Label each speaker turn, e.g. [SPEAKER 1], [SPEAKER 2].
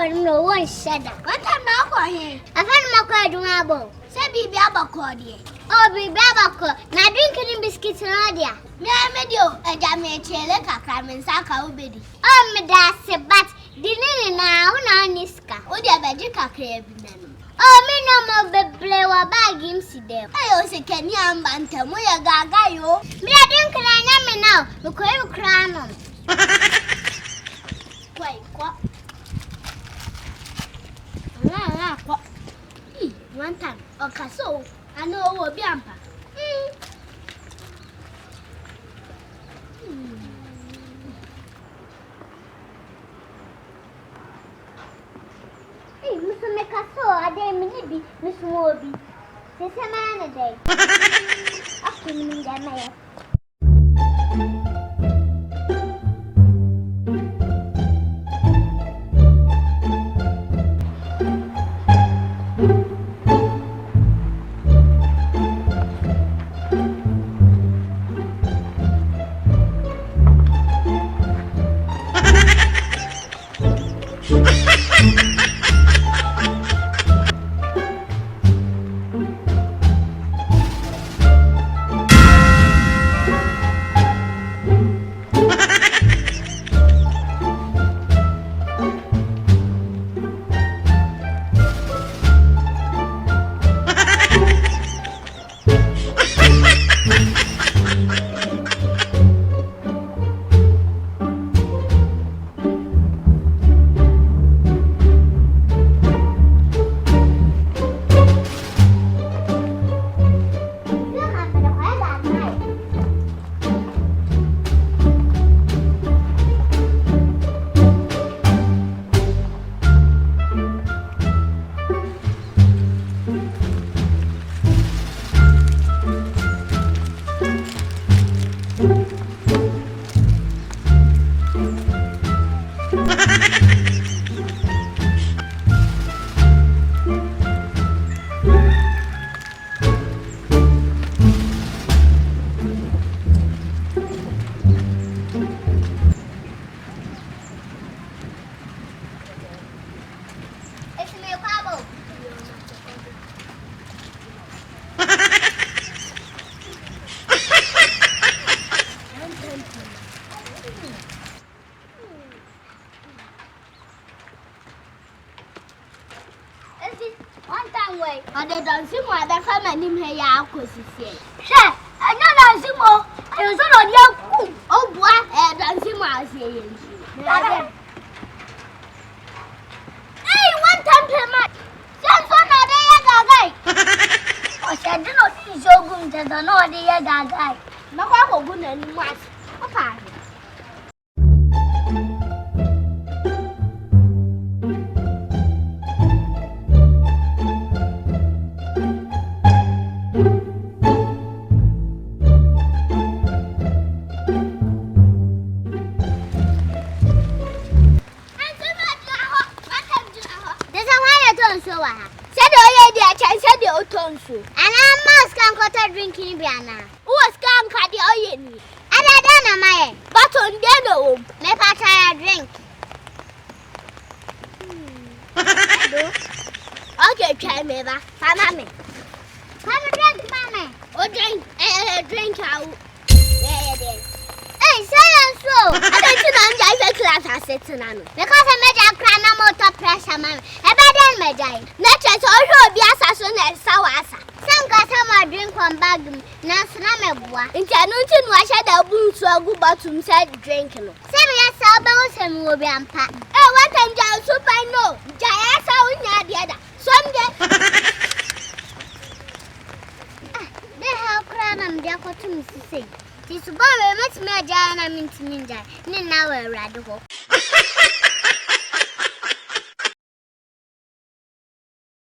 [SPEAKER 1] no one shedder. What I'm not going. I found my card rumble. Say be abacordia. Oh, be babako. Now drinking biscuits and audia. Me, I made you a jammy chele, a crime and saka obedi. Oh, me that's a bat. Dinner now, Niska. Oh, dear, Bajica crab. Oh, me no more play or bag him see them. I also can yam bantam, we are gaga yo. Me, I drink and I am now. Look, I will cram on. Wait, what? One time, okay, so I know what be ampa. Hey, Mr. Mekaso, I dare me be Miss Warby. This a man a day. Okay, me that mayor. One time way, and the dancing one that come and him here, I could see. Sure, I know dancing more. I was on your oh boy, and dancing more. Hey, one time, Playman. Send one of the young guy. I said, do not see so good that I know the young guy. No one will go any much. Okay. And I'm most can drinking piano. Who was can cut the oil? And I don't know my but on the other, make a try a drink. Okay, try me back. Come drink, mamma. Or drink out. Hey, silence so. I don't know class I said to Nano. Because I made a crown motor pressure, mamma. I better my die. Nature's also be as soon as Sawasa. Some got some drink on bag, Nasanamabua. In Canutin, wash the boots to a good bottom said drinking. Some yes, elbows and will be unpacked. Oh, what time down so I know. Jayasa will the other. Some day. They have crown and Jacob to say. This boy makes me a giant and into ninja. Now we're radical.